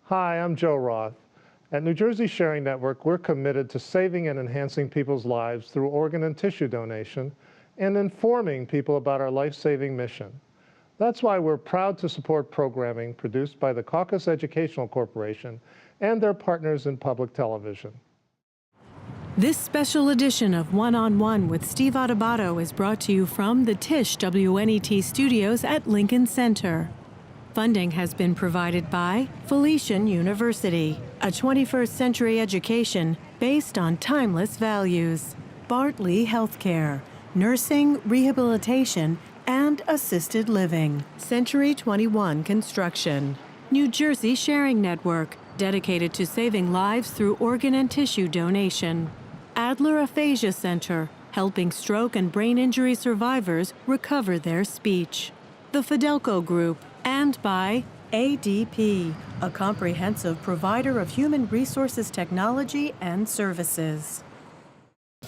Hi, I'm Joe Roth. At New Jersey Sharing Network, we're committed to saving and enhancing people's lives through organ and tissue donation and informing people about our life-saving mission. That's why we're proud to support programming produced by the Caucus Educational Corporation and their partners in public television. This special edition of One-on-One with Steve Adubato is brought to you from the Tisch WNET studios at Lincoln Center. Funding has been provided by Felician University, a 21st century education based on timeless values, Bartley Healthcare, nursing, rehabilitation, and assisted living, Century 21 Construction, New Jersey Sharing Network, dedicated to saving lives through organ and tissue donation, Adler Aphasia Center, helping stroke and brain injury survivors recover their speech, the Fidelco Group, and by ADP, a comprehensive provider of human resources technology and services.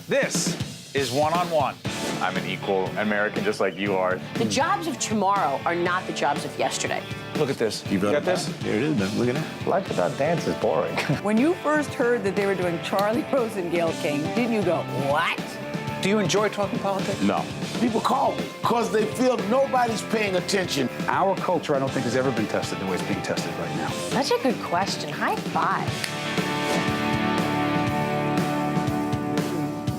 This is One-on-One. I'm an equal American just like you are. The jobs of tomorrow are not the jobs of yesterday. Look at this. You got this? Here it is, man. Look at that. Life without dance is boring. When you first heard that they were doing Charlie Rose and Gayle King, didn't you go, what? Do you enjoy talking politics? No. People call me because they feel nobody's paying attention. Our culture, I don't think, has ever been tested the way it's being tested right now. Such a good question. High five.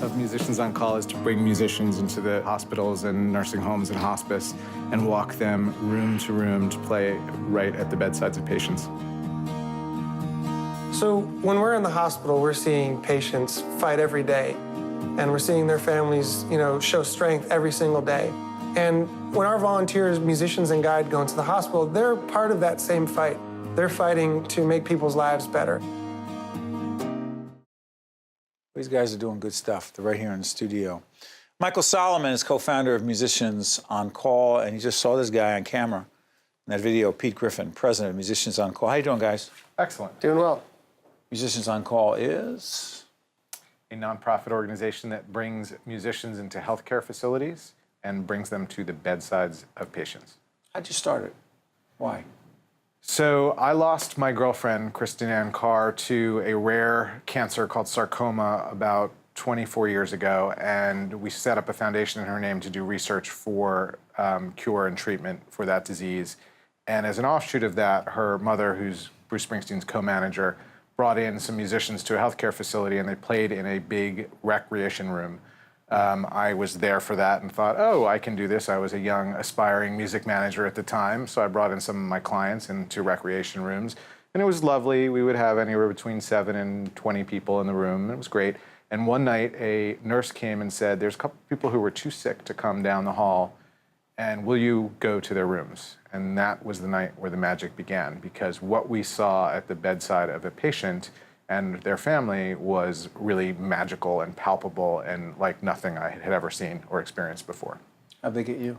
Of Musicians on Call is to bring musicians into the hospitals and nursing homes and hospice and walk them room to room to play right at the bedsides of patients. So when we're in the hospital, we're seeing patients fight every day, and we're seeing their families, show strength every single day. And when our volunteers, musicians and guide go into the hospital, they're part of that same fight. They're fighting to make people's lives better. These guys are doing good stuff. They're right here in the studio. Michael Solomon is co-founder of Musicians on Call, and you just saw this guy on camera in that video, Pete Griffin, president of Musicians on Call. How you doing, guys? Excellent. Doing well. Musicians on Call is A nonprofit organization that brings musicians into healthcare facilities and brings them to the bedsides of patients. How'd you start it? Why? So I lost my girlfriend, Kristen Ann Carr, to a rare cancer called sarcoma about 24 years ago, and we set up a foundation in her name to do research for cure and treatment for that disease. And as an offshoot of that, her mother, who's Bruce Springsteen's co-manager, brought in some musicians to a healthcare facility, and they played in a big recreation room. I was there for that and thought, oh, I can do this. I was a young, aspiring music manager at the time, so I brought in some of my clients into recreation rooms, and it was lovely. We would have anywhere between 7 and 20 people in the room. It was great. And one night, a nurse came and said, there's a couple people who were too sick to come down the hall, and will you go to their rooms? And that was the night where the magic began, because what we saw at the bedside of a patient and their family was really magical and palpable and like nothing I had ever seen or experienced before. How'd they get you?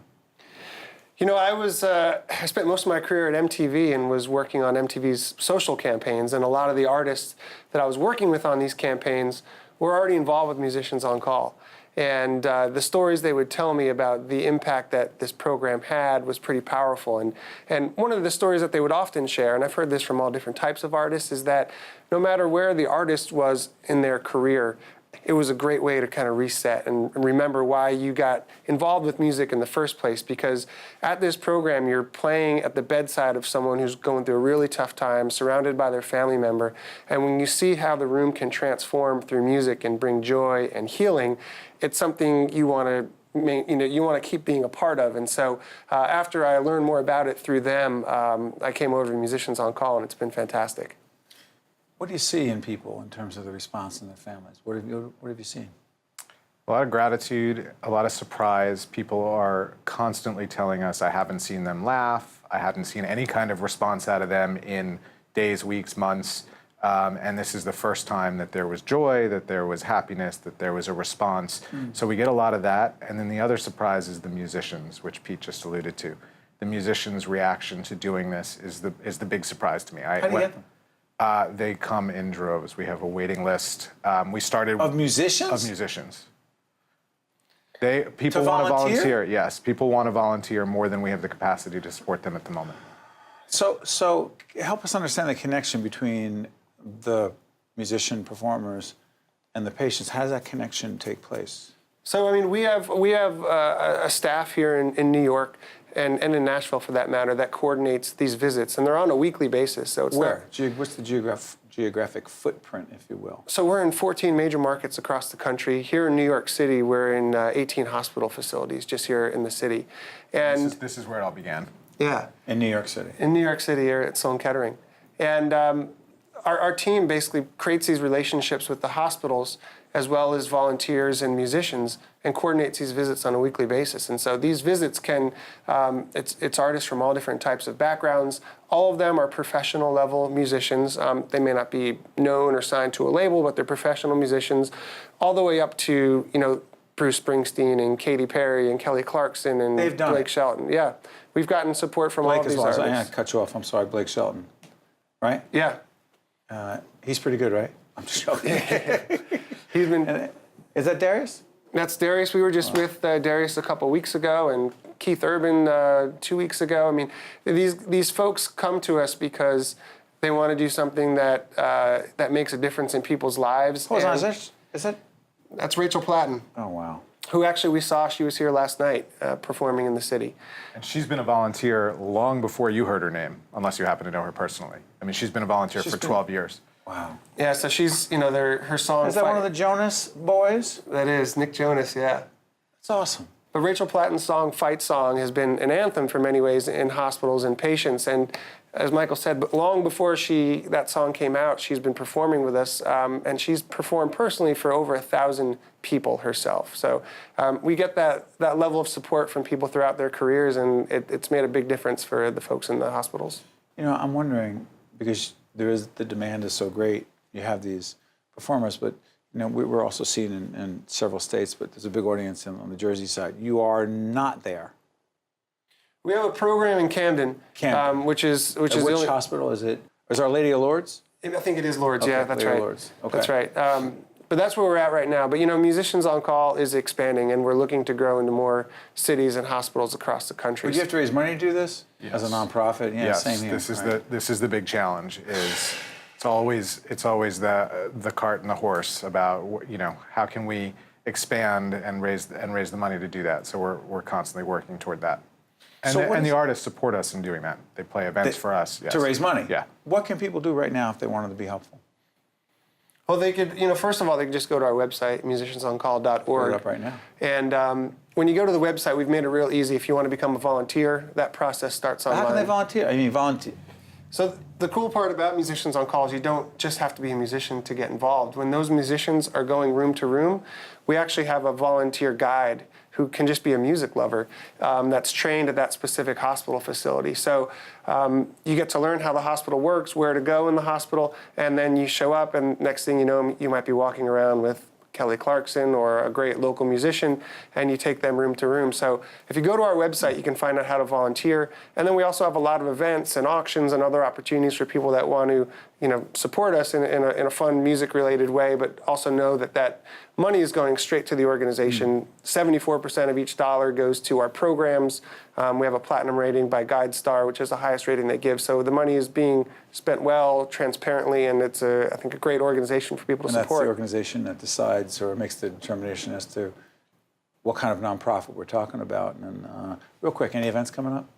I spent most of my career at MTV and was working on MTV's social campaigns, and a lot of the artists that I was working with on these campaigns were already involved with Musicians on Call. And the stories they would tell me about the impact that this program had was pretty powerful. And one of the stories that they would often share, and I've heard this from all different types of artists, is that no matter where the artist was in their career, it was a great way to kind of reset and remember why you got involved with music in the first place. Because at this program, you're playing at the bedside of someone who's going through a really tough time, surrounded by their family member. And when you see how the room can transform through music and bring joy and healing, it's something you want to keep being a part of. And so after I learned more about it through them, I came over to Musicians on Call, and it's been fantastic. What do you see in people in terms of the response in their families? What have you seen? A lot of gratitude, a lot of surprise. People are constantly telling us, I haven't seen them laugh. I haven't seen any kind of response out of them in days, weeks, months. And this is the first time that there was joy, that there was happiness, that there was a response. So we get a lot of that. And then the other surprise is the musicians, which Pete just alluded to. The musicians' reaction to doing this is the big surprise to me. How do you get them? They come in droves. We have a waiting list. We started of musicians. Of musicians. People want to volunteer. Yes, people want to volunteer more than we have the capacity to support them at the moment. So help us understand the connection between the musician performers and the patients. How does that connection take place? So, I mean, we have a staff here in New York and in Nashville, for that matter, that coordinates these visits, and they're on a weekly basis. So it's Where? What's the geographic footprint, if you will? So we're in 14 major markets across the country. Here in New York City, we're in 18 hospital facilities just here in the city. And This is where it all began. yeah, In New York City. in New York City here at Sloan Kettering. And our team basically creates these relationships with the hospitals as well as volunteers and musicians, and coordinates these visits on a weekly basis. And so these visits can, it's artists from all different types of backgrounds. All of them are professional level musicians. They may not be known or signed to a label, but they're professional musicians, all the way up to, you know, Bruce Springsteen and Katy Perry and Kelly Clarkson and They've done Blake it. Shelton. Yeah, we've gotten support from all of Blake these as well. artists. I'm going to cut you off. I'm sorry, Blake Shelton. Right? Yeah. He's pretty good, right? I'm just joking. He's been. Is that Darius? That's Darius. We were just with Darius a couple weeks ago, and Keith Urban 2 weeks ago. I mean, these folks come to us because they want to do something that that makes a difference in people's lives. Hold on, And is that? that's Rachel Platten, Oh, wow. who actually we saw. She was here last night performing in the city. And she's been a volunteer long before you heard her name, unless you happen to know her personally. I mean, she's been a volunteer for 12 years. Wow. Yeah, so she's, you know, her song. Is that one of the Jonas boys? That is Nick Jonas. Yeah. That's awesome. But Rachel Platten's song, Fight Song, has been an anthem for many ways in hospitals and patients. And as Michael said, but long before that song came out, she's been performing with us, and she's performed personally for over 1,000 people herself. So we get that level of support from people throughout their careers, and it's made a big difference for the folks in the hospitals. You know, I'm wondering, because the demand is so great, you have these performers, but you know, we're also seen in several states, but there's a big audience on the Jersey side. You are not there. We have a program in Camden, which is Which the only hospital is it? Is Our Lady of Lourdes? I think it is Lourdes. Okay, Yeah, that's Lady of right. Lourdes. Okay. That's right. But that's where we're at right now. But you know, Musicians on Call is expanding, and we're looking to grow into more cities and hospitals across the country. Would you have to raise money to do this as a nonprofit? Yeah, Yes, same here. this is the big challenge. It's always the cart and the horse about, you know, how can we expand and raise the money to do that. So we're constantly working toward that. And the artists support us in doing that. They play events for us. Yes. To raise money? Yeah. What can people do right now if they wanted to be helpful? Well, they could, you know, first of all, they could just go to our website, musiciansoncall.org. Pull it up right now. And when you go to the website, we've made it real easy. If you want to become a volunteer, that process starts online. How can they volunteer? I mean, volunteer. So the cool part about Musicians on Call is you don't just have to be a musician to get involved. When those musicians are going room to room, we actually have a volunteer guide who can just be a music lover that's trained at that specific hospital facility. So you get to learn how the hospital works, where to go in the hospital, and then you show up, and next thing you know, you might be walking around with Kelly Clarkson or a great local musician, and you take them room to room. So if you go to our website, you can find out how to volunteer. And then we also have a lot of events and auctions and other opportunities for people that want to, you know, support us in a fun music-related way, but also know that money is going straight to the organization. 74% of each dollar goes to our programs. We have a platinum rating by GuideStar, which is the highest rating they give. So the money is being spent well, transparently, and it's, I think, a great organization for people to And support. that's the organization that decides or makes the determination as to what kind of nonprofit we're talking about. And real quick, any events coming up?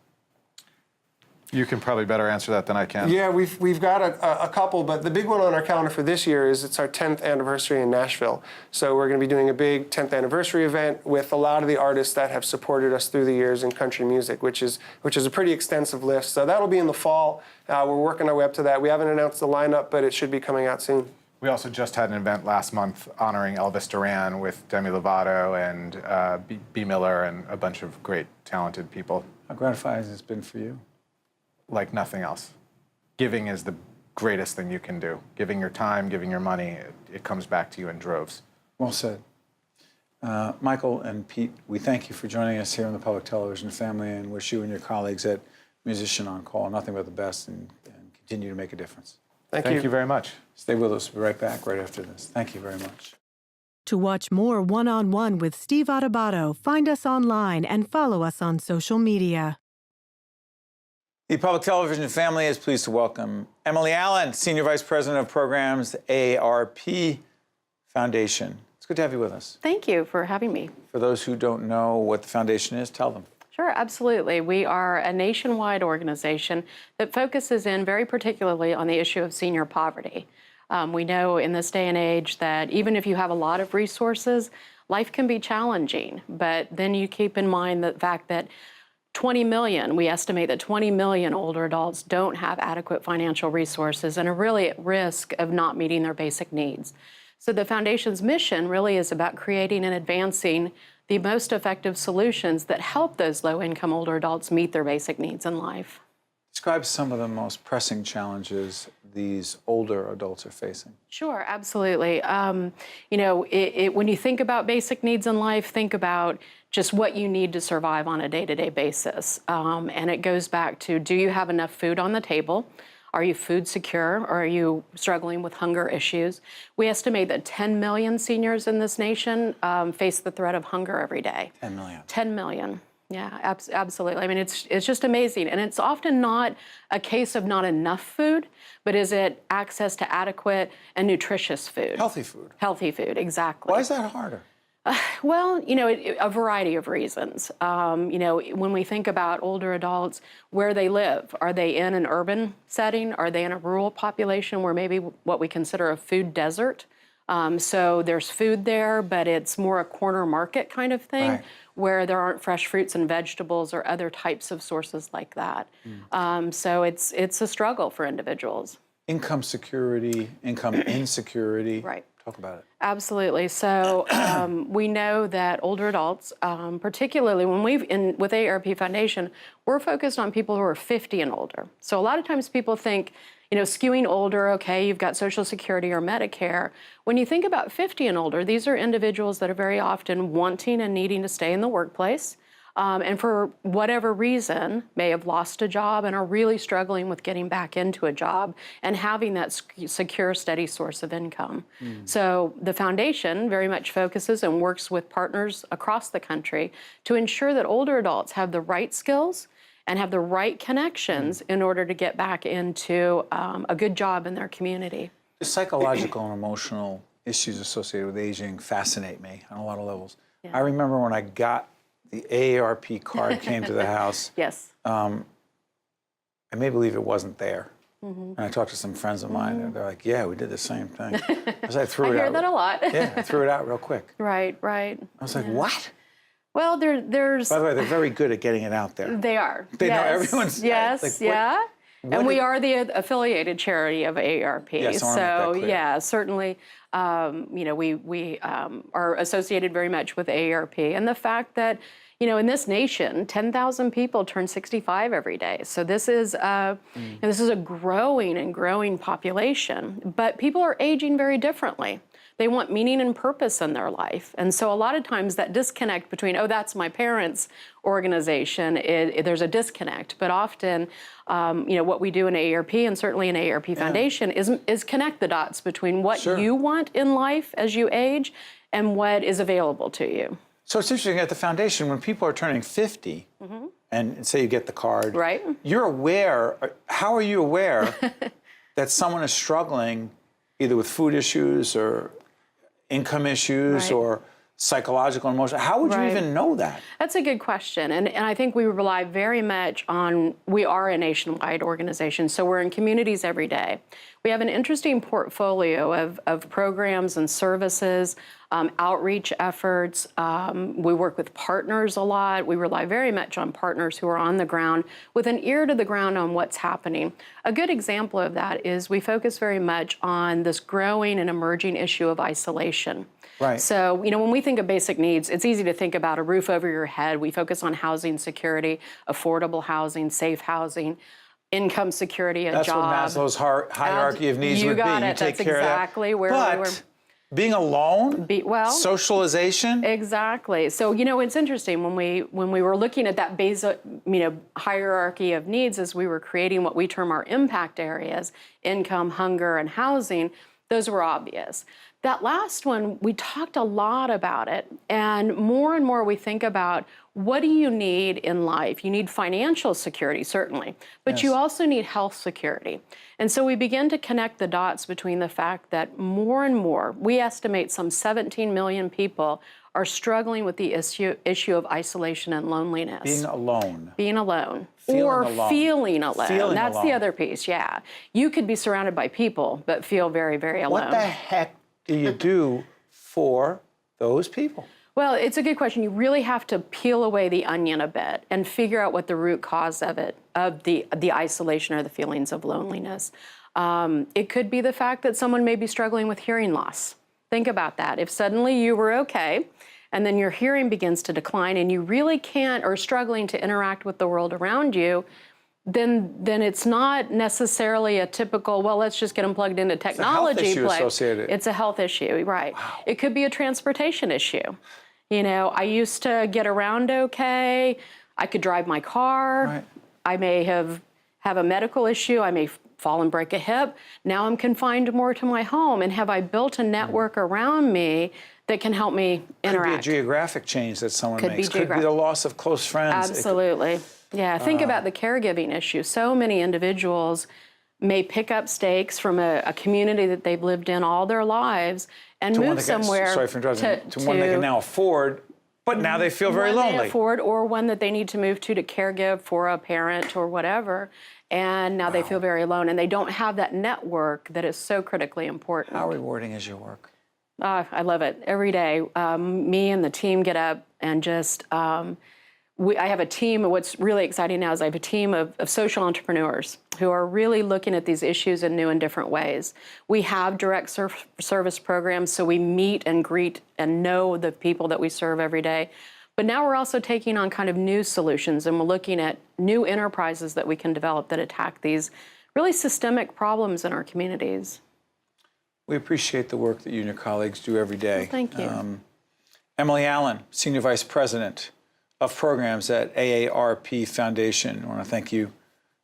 You can probably better answer that than I can. Yeah, we've got a couple, but the big one on our calendar for this year is it's our 10th anniversary in Nashville. So we're going to be doing a big 10th anniversary event with a lot of the artists that have supported us through the years in country music, which is a pretty extensive list. So that'll be in the fall. We're working our way up to that. We haven't announced the lineup, but it should be coming out soon. We also just had an event last month honoring Elvis Duran with Demi Lovato and B. Miller and a bunch of great, talented people. How gratifying has this been for you? Like nothing else. Giving is the greatest thing you can do. Giving your time, giving your money, it comes back to you in droves. Well said. Michael and Pete, we thank you for joining us here on the Public Television family and wish you and your colleagues at Musician on Call nothing but the best and continue to make a difference. Thank you very much. Stay with us. We'll be right back right after this. Thank you very much. To watch more One-on-One with Steve Adubato, find us online and follow us on social media. The Public Television family is pleased to welcome Emily Allen, Senior Vice President of Programs, AARP Foundation. It's good to have you with us. Thank you for having me. For those who don't know what the foundation is, tell them. Sure, absolutely. We are a nationwide organization that focuses in very particularly on the issue of senior poverty. We know in this day and age that even if you have a lot of resources, life can be challenging. But then you keep in mind the fact that 20 million, we estimate that 20 million older adults don't have adequate financial resources and are really at risk of not meeting their basic needs. So the foundation's mission really is about creating and advancing the most effective solutions that help those low-income older adults meet their basic needs in life. Describe some of the most pressing challenges these older adults are facing. Sure, absolutely. You know, when you think about basic needs in life, think about just what you need to survive on a day-to-day basis. And it goes back to, do you have enough food on the table? Are you food secure, or are you struggling with hunger issues? We estimate that 10 million seniors in this nation face the threat of hunger every day. 10 million. 10 million. Yeah, absolutely. I mean, it's just amazing. And it's often not a case of not enough food, but is it access to adequate and nutritious food? Healthy food. Healthy food, exactly. Why is that harder? Well, you know, a variety of reasons. You know, when we think about older adults, where they live, are they in an urban setting? Are they in a rural population where maybe what we consider a food desert? So there's food there, but it's more a corner market kind of thing, right, where there aren't fresh fruits and vegetables or other types of sources like that. So it's a struggle for individuals. Income security, income insecurity. Right. Talk about it. Absolutely. So we know that older adults, particularly when with AARP Foundation, we're focused on people who are 50 and older. So a lot of times people think, you know, skewing older, okay, you've got Social Security or Medicare. When you think about 50 and older, these are individuals that are very often wanting and needing to stay in the workplace. And for whatever reason, may have lost a job and are really struggling with getting back into a job and having that secure, steady source of income. So the foundation very much focuses and works with partners across the country to ensure that older adults have the right skills and have the right connections in order to get back into a good job in their community. The psychological and emotional issues associated with aging fascinate me on a lot of levels. Yeah. I remember when I got the AARP card came to the house. Yes. I may believe it wasn't there. And I talked to some friends of mine, and they're like, yeah, we did the same thing. I threw it out. I hear that a lot. Yeah, I threw it out real quick. Right, right. I was like, what? Well, there's... By the way, they're very good at getting it out there. They are. They know everyone's... Yes, like, yeah. And we are the affiliated charity of AARP. Yes, so yeah, certainly, you know, we are associated very much with AARP. And the fact that, you know, in this nation, 10,000 people turn 65 every day. So this is this is a growing and growing population. But people are aging very differently. They want meaning and purpose in their life. And so a lot of times that disconnect between, oh, that's my parents' organization, there's a disconnect. But often, you know, what we do in AARP and certainly in AARP Foundation is connect the dots between what you want in life as you age and what is available to you. So it's interesting at the foundation, when people are turning 50, and say you get the card, right, you're aware, how are you aware that someone is struggling either with food issues or income issues or psychological and emotional? How would you even know that? That's a good question. And I think we rely very much on, we are a nationwide organization, so we're in communities every day. We have an interesting portfolio of programs and services, outreach efforts. We work with partners a lot. We rely very much on partners who are on the ground with an ear to the ground on what's happening. A good example of that is we focus very much on this growing and emerging issue of isolation. Right. So, you know, when we think of basic needs, it's easy to think about a roof over your head. We focus on housing security, affordable housing, safe housing, income security, a job. That's what Maslow's hierarchy of needs would be. You take care of that. That's exactly where we were. Being alone, socialization. Exactly. So, you know, it's interesting when we were looking at that basic, you know, hierarchy of needs as we were creating what we term our impact areas, income, hunger, and housing, those were obvious. That last one, we talked a lot about it, and more we think about what do you need in life? You need financial security, certainly, but you also need health security. And so we begin to connect the dots between the fact that more and more, we estimate some 17 million people are struggling with the issue of isolation and loneliness. Being alone. Being alone. Feeling or alone. feeling alone. Feeling That's alone. the other piece, yeah. You could be surrounded by people, but feel very, very alone. What the heck do you do for those people? Well, it's a good question. You really have to peel away the onion a bit and figure out what the root cause of it, of the isolation or the feelings of loneliness. It could be the fact that someone may be struggling with hearing loss. Think about that. If suddenly you were okay, and then your hearing begins to decline and you really can't, or struggling to interact with the world around you, then it's not necessarily a typical, well, let's just get them plugged into technology. It's a health issue associated. It's a health issue, right. Wow. It could be a transportation issue. You know, I used to get around okay. I could drive my car. Right. I may have a medical issue. I may fall and break a hip. Now I'm confined more to my home. And have I built a network around me that can help me interact? Could be a geographic change that someone Could be makes. Could be the geographic. loss of close friends. Absolutely. Yeah, think about the caregiving issue. So many individuals may pick up stakes from a community that they've lived in all their lives and move somewhere sorry for interrupting. To one they can now afford, but now they feel very one lonely. they afford, or one that they need to move to caregive for a parent or whatever, and now they feel very alone, and they don't have that network that is so critically important. How rewarding is your work? I love it. Every day, me and the team get up and just, I have a team. What's really exciting now is I have a team of social entrepreneurs who are really looking at these issues in new and different ways. We have direct service programs, so we meet and greet and know the people that we serve every day. But now we're also taking on kind of new solutions, and we're looking at new enterprises that we can develop that attack these really systemic problems in our communities. We appreciate the work that you and your colleagues do every day. Well, thank you. Emily Allen, Senior Vice President of Programs at AARP Foundation. I want to thank you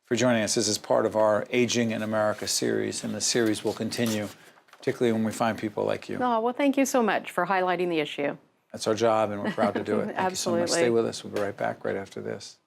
for joining us. This is part of our Aging in America series, and the series will continue, particularly when we find people like you. Oh, well, thank you so much for highlighting the issue. That's our job, and we're proud to do it. Thank Absolutely. you so much. Stay with us. We'll be right back right after this.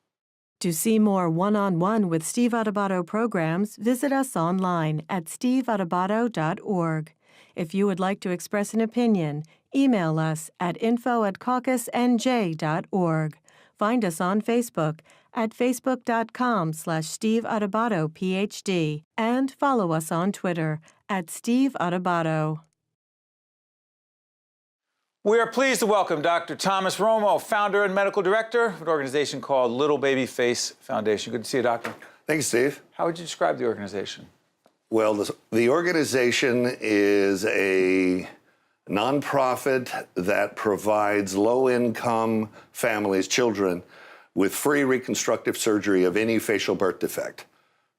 To see more one-on-one with Steve Adubato programs, visit us online at steveadubato.org. If you would like to express an opinion, email us at info@caucusnj.org. Find us on Facebook at facebook.com/Steve Adubato PhD, and follow us on Twitter at Steve Adubato. We are pleased to welcome Dr. Thomas Romo, founder and medical director of an organization called Little Baby Face Foundation. Good to see you, Doctor. Thanks, Steve. How would you describe the organization? Well, the organization is a nonprofit that provides low-income families, children, with free reconstructive surgery of any facial birth defect.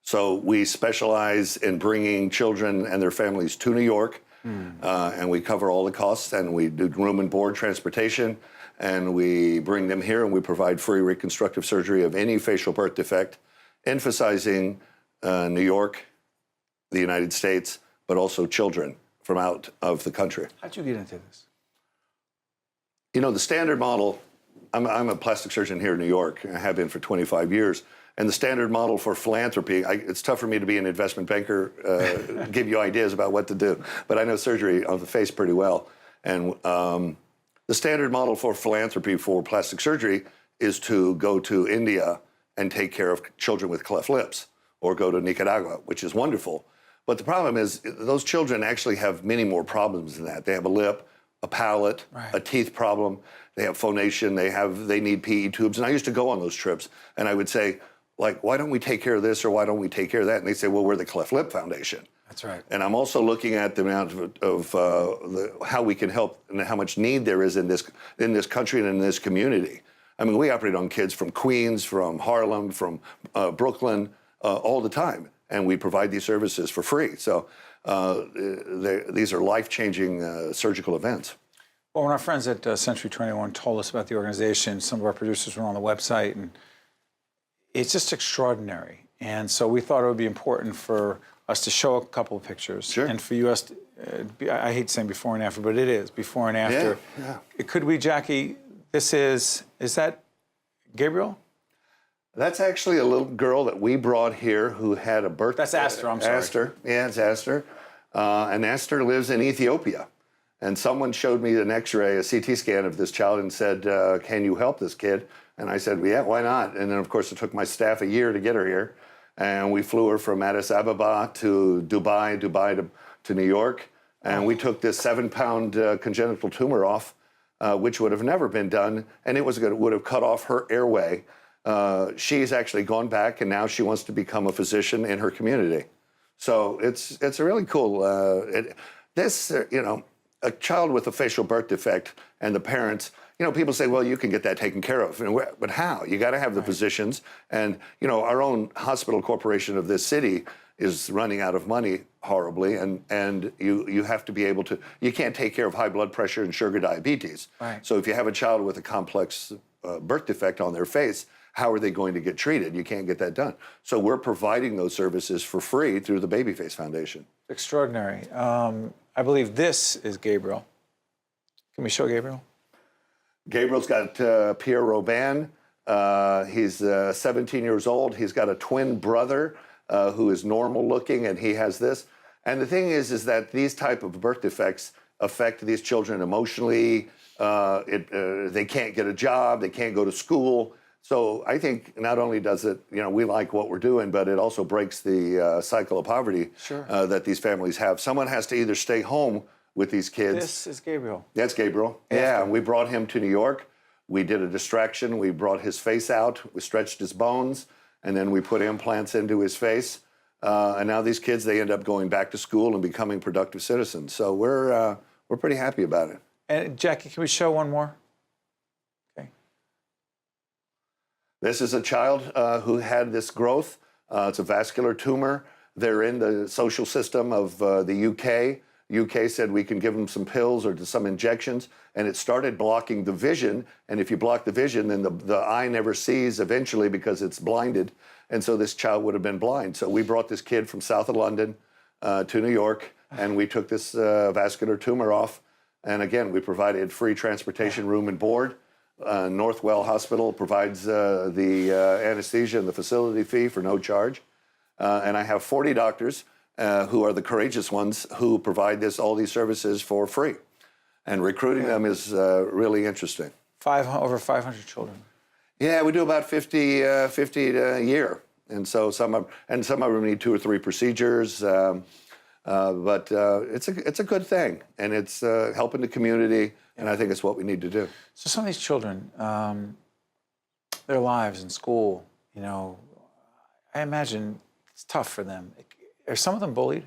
So we specialize in bringing children and their families to New York, and we cover all the costs, and we do room and board, transportation, and we bring them here, and we provide free reconstructive surgery of any facial birth defect, emphasizing New York, the United States, but also children from out of the country. How'd you get into this? You know, the standard model, I'm a plastic surgeon here in New York. I have been for 25 years. And the standard model for philanthropy, it's tough for me to be an investment banker, give you ideas about what to do. But I know surgery of the face pretty well. And the standard model for philanthropy for plastic surgery is to go to India and take care of children with cleft lips, or go to Nicaragua, which is wonderful. But the problem is those children actually have many more problems than that. They have a lip, a palate, a teeth problem. They have phonation. They need PE tubes. And I used to go on those trips, and I would say, like, why don't we take care of this, or why don't we take care of that? And they say, well, we're the Cleft Lip Foundation. That's right. And I'm also looking at the amount of how we can help and how much need there is in this country and in this community. I mean, we operate on kids from Queens, from Harlem, from Brooklyn, all the time. And we provide these services for free. So these are life-changing surgical events. Well, when our friends at Century 21 told us about the organization, some of our producers were on the website, and it's just extraordinary. And so we thought it would be important for us to show a couple of pictures. Sure. And for you, I hate saying before and after, but it is before and after. Yeah. Could we, Jackie, is that Gabriel? That's actually a little girl that we brought here who had a birth. That's Aster, I'm sorry. Aster, yeah, it's Aster. And Aster lives in Ethiopia. And someone showed me an x-ray, a CT scan of this child and said, can you help this kid? And I said, well, yeah, why not? And then, of course, it took my staff a year to get her here. And we flew her from Addis Ababa to Dubai, to New York. And we took this 7-pound congenital tumor off, which would have never been done. And it would have cut off her airway. She's actually gone back, and now she wants to become a physician in her community. So it's a really cool, a child with a facial birth defect and the parents, people say, well, you can get that taken care of. But how? You got to have the physicians. And, our own hospital corporation of this city is running out of money horribly. And you have to be able to, you can't take care of high blood pressure and sugar diabetes. Right. So if you have a child with a complex birth defect on their face, how are they going to get treated? You can't get that done. So we're providing those services for free through the Babyface Foundation. Extraordinary. I believe this is Gabriel. Can we show Gabriel? Gabriel's got Pierre Robin. He's 17 years old. He's got a twin brother who is normal looking, and he has this. And the thing is that these type of birth defects affect these children emotionally. They can't get a job. They can't go to school. So I think not only does it, we like what we're doing, but it also breaks the cycle of poverty that these families have. Someone has to either stay home with these kids. This is Gabriel. That's Gabriel. Yeah, and we brought him to New York. We did a distraction. We brought his face out. We stretched his bones, and then we put implants into his face. And now these kids, they end up going back to school and becoming productive citizens. So we're pretty happy about it. And Jackie, can we show one more? This is a child who had this growth. It's a vascular tumor. They're in the social system of the UK. UK said we can give them some pills or some injections, and it started blocking the vision. And if you block the vision, then the eye never sees eventually because it's blinded. And so this child would have been blind. So we brought this kid from south of London to New York, and we took this vascular tumor off. And again, we provided free transportation, room and board. Northwell Hospital provides the anesthesia and the facility fee for no charge. And I have 40 doctors who are the courageous ones who provide all these services for free. And recruiting them is really interesting. Over 500 children. Yeah, we do about 50 a year. And so some of them need 2 or 3 procedures. But it's a good thing. And it's helping the community. And I think it's what we need to do. So some of these children, their lives in school, I imagine it's tough for them. Are some of them bullied?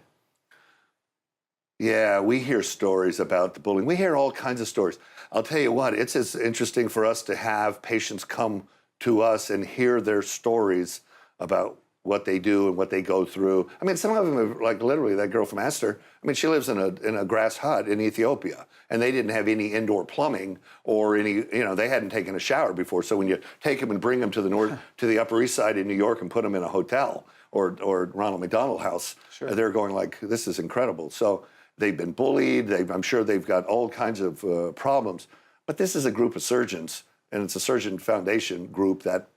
Yeah, we hear stories about the bullying. We hear all kinds of stories. I'll tell you what, it's as interesting for us to have patients come to us and hear their stories about what they do and what they go through. I mean, some of them are like literally that girl from Aster. I mean, she lives in a grass hut in Ethiopia, and they didn't have any indoor plumbing or any, they hadn't taken a shower before. So when you take them and bring them to the Upper East Side in New York and put them in a hotel or Ronald McDonald House, they're going like, this is incredible. So they've been bullied. I'm sure they've got all kinds of problems. But this is a group of surgeons, and it's a surgeon foundation group that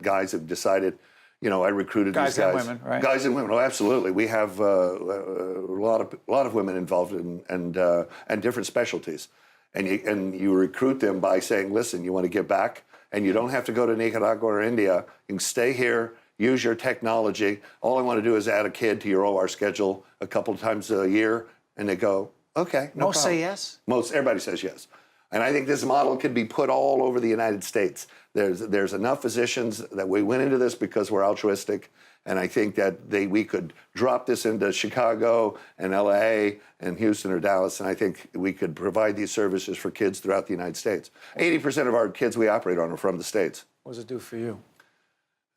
guys have decided. I recruited guys these guys. Guys and women, right? Guys and women. Oh, absolutely. We have a lot of women involved and different specialties, and you recruit them by saying, listen, you want to give back, and you don't have to go to Nicaragua or India. You can stay here, use your technology. All I want to do is add a kid to your OR schedule a couple of times a year, and they go, okay, no problem. Most say yes. Everybody says yes. And I think this model could be put all over the United States. There's enough physicians that we went into this because we're altruistic, and I think that we could drop this into Chicago and LA and Houston or Dallas, and I think we could provide these services for kids throughout the United States. 80% of our kids we operate on are from the States. What does it do for you?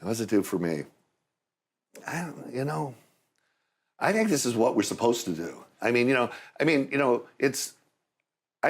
What does it do for me? I think this is what we're supposed to do. I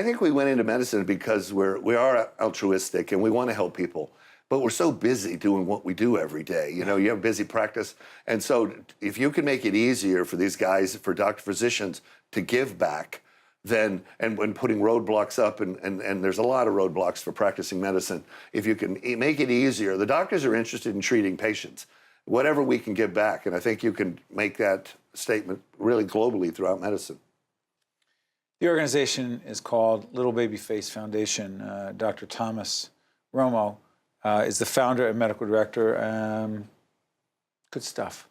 think we went into medicine because we are altruistic and we want to help people, but we're so busy doing what we do every day. You have a busy practice. And so if you can make it easier for these guys, for physicians to give back, then, and when putting roadblocks up, and there's a lot of roadblocks for practicing medicine, if you can make it easier, the doctors are interested in treating patients, whatever we can give back. And I think you can make that statement really globally throughout medicine. The organization is called Little Baby Face Foundation. Dr. Thomas Romo is the founder and medical director. Good stuff.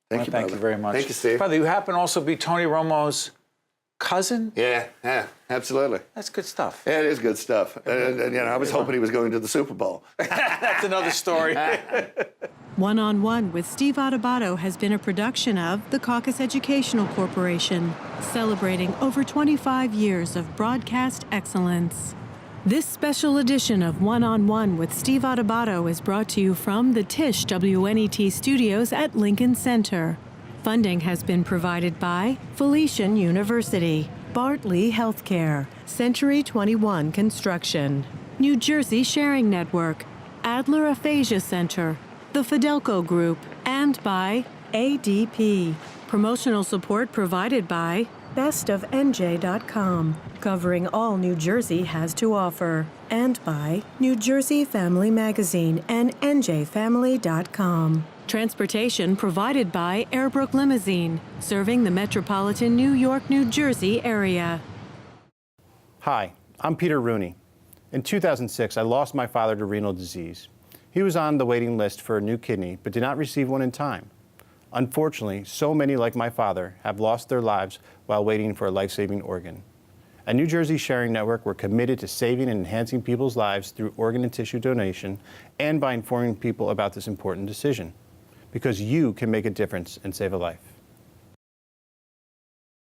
Thank you, thank you very much. Thank you, Steve. By the way, you happen to also be Tony Romo's cousin? Yeah, absolutely. That's good stuff. Yeah, it is good stuff. And you know, I was hoping he was going to the Super Bowl. That's another story. One-on-One with Steve Adubato has been a production of the Caucus Educational Corporation, celebrating over 25 years of broadcast excellence. This special edition of One-on-One with Steve Adubato is brought to you from the Tisch WNET studios at Lincoln Center. Funding has been provided by Felician University, Bartley Healthcare, Century 21 Construction, New Jersey Sharing Network, Adler Aphasia Center, the Fidelco Group, and by ADP. Promotional support provided by bestofnj.com, covering all New Jersey has to offer, and by New Jersey Family Magazine and njfamily.com. Transportation provided by Airbrook Limousine, serving the metropolitan New York, New Jersey area. Hi, I'm Peter Rooney. In 2006, I lost my father to renal disease. He was on the waiting list for a new kidney, but did not receive one in time. Unfortunately, so many like my father have lost their lives while waiting for a life-saving organ. At New Jersey Sharing Network, we're committed to saving and enhancing people's lives through organ and tissue donation and by informing people about this important decision. Because you can make a difference and save a life.